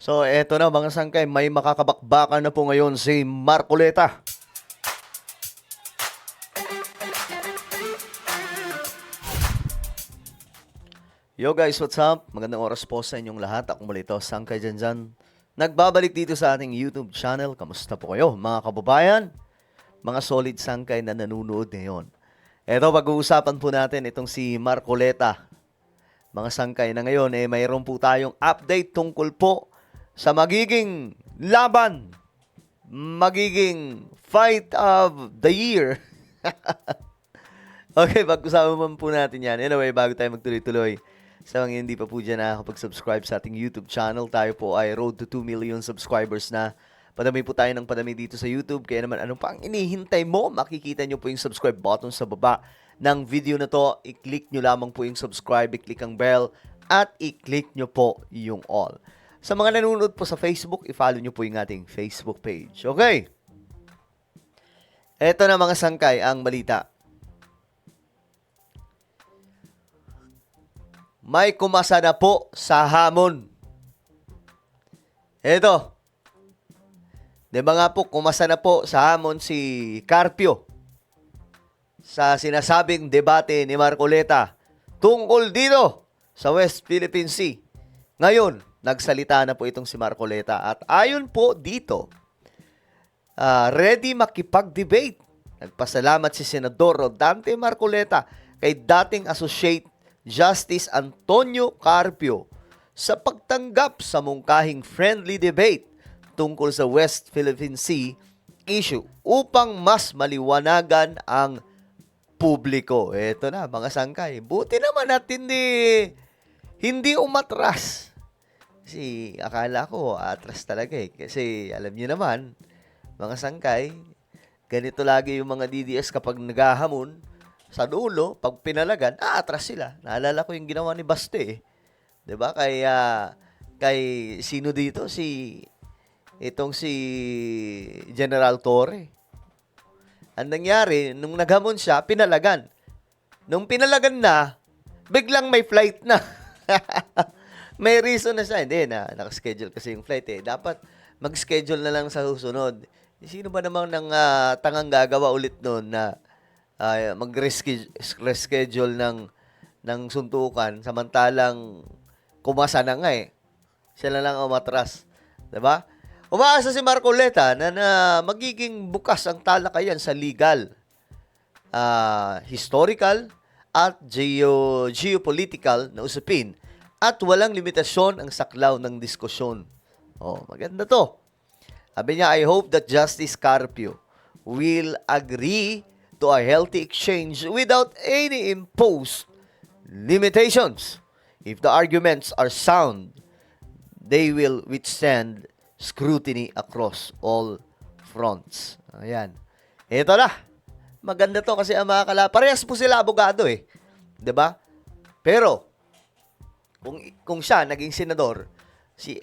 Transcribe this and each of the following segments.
So, eto na mga sangkay, may makakabakbakan na po ngayon si Marcoleta. Yo guys, what's up? Magandang oras po sa inyong lahat. Ako muli ito, Sangkay Janjan. Nagbabalik dito sa ating YouTube channel. Kamusta po kayo mga kababayan? Mga solid sangkay na nanonood ngayon. Eto, pag-uusapan po natin itong si Marcoleta. Mga sangkay na ngayon, mayroon po tayong update tungkol po sa magiging laban, magiging fight of the year. Okay, pag-usapan po natin yan. Anyway, bago tayo magtuloy-tuloy, sa mga hindi pa po dyan nakakapag-subscribe sa ating YouTube channel, tayo po ay road to 2 million subscribers na. Padami po tayo ng padami dito sa YouTube. Kaya naman, anong pang inihintay mo? Makikita nyo po yung subscribe button sa baba ng video na to. I-click nyo lamang po yung subscribe, i-click ang bell, at i-click nyo po yung all. Sa mga nanonood po sa Facebook, i-follow nyo po yung ating Facebook page. Okay? Eto na mga sangkay, ang balita. May kumasa na po sa hamon. Eto. Di ba nga po, kumasa na po sa hamon si Carpio sa sinasabing debate ni Marcoleta tungkol dito sa West Philippine Sea. Ngayon, nagsalita na po itong si Marcoleta at ayon po dito, ready makipag-debate. Nagpasalamat si Senador Rodante Marcoleta kay dating Associate Justice Antonio Carpio sa pagtanggap sa mungkahing friendly debate tungkol sa West Philippine Sea issue upang mas maliwanagan ang publiko. Eto na, mga sangkay. Buti naman at hindi umatras. Kasi akala ko atras talaga eh. Kasi alam niyo naman, mga sangkay, ganito lagi yung mga DDS kapag naghahamon. Sa dulo, pag pinalagan, atras sila. Naalala ko yung ginawa ni Baste eh. 'Di ba? Kay sino dito? Itong si General Torre. Ang nangyari, nung naghamon siya, pinalagan. Nung pinalagan na, biglang may flight na. May reason na siya. Hindi, nakaschedule kasi yung flight eh. Dapat mag-schedule na lang sa susunod. Sino ba namang tangang gagawa ulit noon na mag-reschedule ng suntukan samantalang kumasa na nga eh. Siya na lang umatras. Diba? Umaasa si Marcoleta na magiging bukas ang talakayan sa legal, historical, at geopolitical na usapin at walang limitasyon ang saklaw ng diskusyon. Oh, maganda to. Sabi niya, I hope that Justice Carpio will agree to a healthy exchange without any imposed limitations. If the arguments are sound, they will withstand scrutiny across all fronts. Ayan. Ito na. Maganda to kasi ang mga parehas po sila abogado eh. 'Di ba? Pero kung siya naging senador, si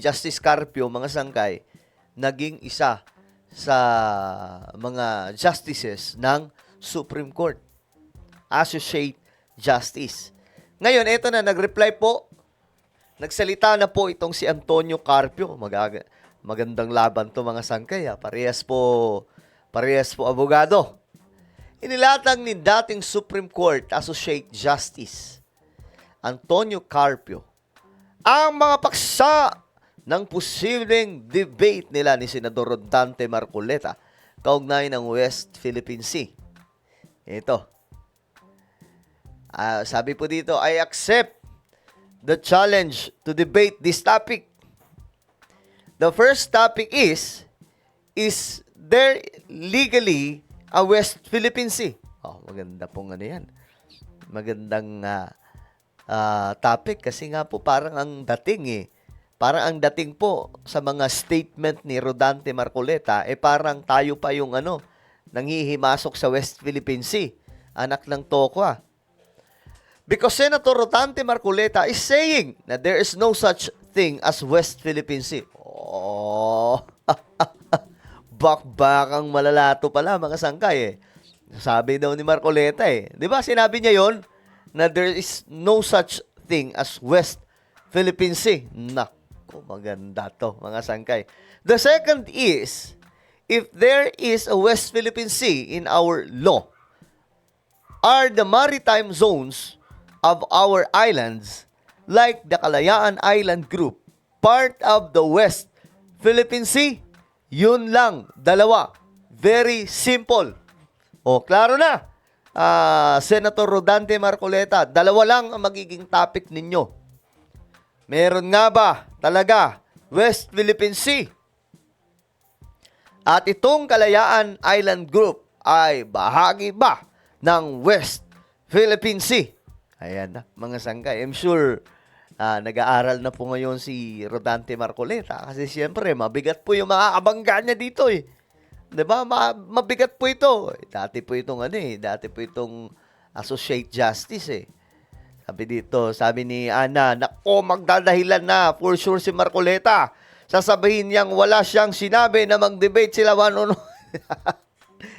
Justice Carpio, mga sangkay, naging isa sa mga justices ng Supreme Court. Associate Justice. Ngayon, ito na, nag-reply po. Nagsalita na po itong si Antonio Carpio. Magandang laban to mga sangkay. Parehas po abogado. Inilatag ni dating Supreme Court Associate Justice Antonio Carpio ang mga paksa ng posibleng debate nila ni Senador Rodante Marcoleta kaugnay ng West Philippine Sea. Ito. Sabi po dito, I accept the challenge to debate this topic. The first topic is there legally a West Philippine Sea? Oh, maganda pong ano yan. Magandang topic kasi nga po parang ang dating eh. Parang ang dating po sa mga statement ni Rodante Marcoleta, parang tayo pa yung nanghihimasok sa West Philippine Sea. Anak ng Tokwa. Because Senator Rodante Marcoleta is saying that there is no such thing as West Philippine Sea. Oh, bakbakang malalato pala mga sangkay eh. Sabi daw ni Marcoleta eh. Di ba sinabi niya yon na there is no such thing as West Philippine Sea. Naku, maganda to, mga sangkay. The second is, if there is a West Philippine Sea in our law, are the maritime zones of our islands, like the Kalayaan Island Group, part of the West Philippine Sea? Yun lang, dalawa. Very simple. O, klaro na. Senator Rodante Marcoleta, dalawa lang ang magiging topic ninyo. Meron nga ba talaga West Philippine Sea? At itong Kalayaan Island Group ay bahagi ba ng West Philippine Sea? Ayan na, mga sangkay. I'm sure nag-aaral na po ngayon si Rodante Marcoleta kasi siyempre mabigat po yung makakabangga niya dito eh. 'Di ba? Mabigat po ito. Dati po itong dati po itong Associate Justice eh. Sabi ni Ana, nako, magdadahilan na for sure si Marcoleta. Sasabihin niyang wala siyang sinabi na mag-debate sila one-on-one.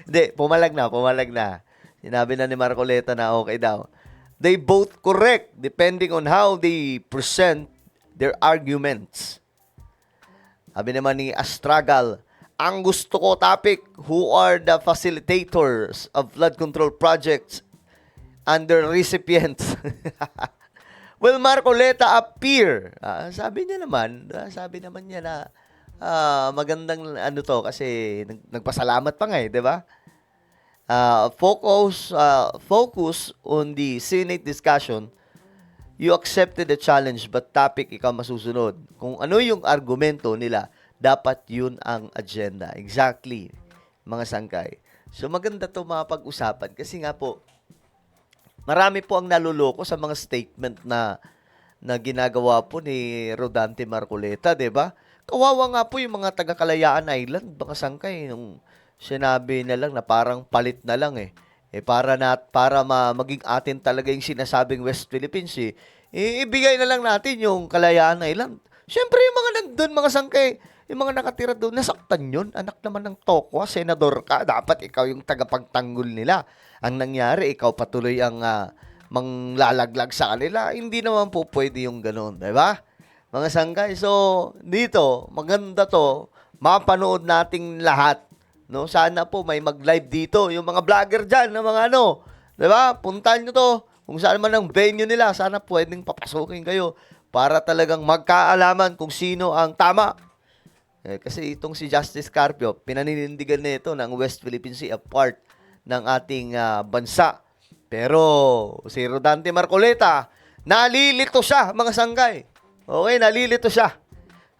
Hindi, pumalag na. Sinabi na ni Marcoleta na okay daw. They both correct depending on how they present their arguments. Sabi naman ni Astragal, ang gusto ko topic, who are the facilitators of flood control projects and their recipients? Will Marcoleta appear? Sabi naman niya na magandang to kasi nagpasalamat pa nga eh, 'di ba? Focus on the Senate discussion. You accepted the challenge but topic ikaw masusunod. Kung ano yung argumento nila, dapat yun ang agenda. Exactly, mga sangkay. So maganda to mapag-usapan kasi nga po, marami po ang naluloko sa mga statement na ginagawa po ni Rodante Marcoleta, 'di ba? Kawawa nga po yung mga taga Kalayaan Island, mga sangkay, nung sinabi na lang na parang palit na lang eh. Para maging atin talaga yung sinasabing West Philippines eh. Ibigay na lang natin yung Kalayaan Island. Siyempre yung mga nandun, mga sangkay, yung mga nakatira doon, nasaktan yun. Anak naman ng tokwa, senador ka, dapat ikaw yung tagapagtanggol nila. Ang nangyari, ikaw patuloy ang manglalaglag sa kanila. Hindi naman po pwede yung ganoon, di ba? Mga sangkay, so dito, maganda to, mapanood nating lahat. No, sana po may mag-live dito, yung mga vlogger diyan, ng mga di ba? Puntahan niyo to, kung saan man ang venue nila, sana pwedeng papasukin kayo para talagang magkaalaman kung sino ang tama. Kasi itong si Justice Carpio, pinaninindigan nito ng West Philippine Sea, a part ng ating bansa. Pero si Rodante Marcoleta, nalilito siya, mga sanggay. Okay, nalilito siya.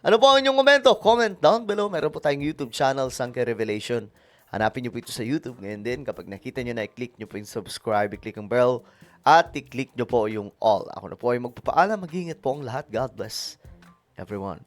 Ano po ang inyong komento? Comment down below. Meron po tayong YouTube channel, Sangkay Revelation. Hanapin nyo po ito sa YouTube. Ngayon din, kapag nakita nyo na, i-click nyo po yung subscribe, i-click ang bell, at i-click nyo po yung all. Ako na po ay magpapaalam. Mag-ingat po ang lahat. God bless everyone.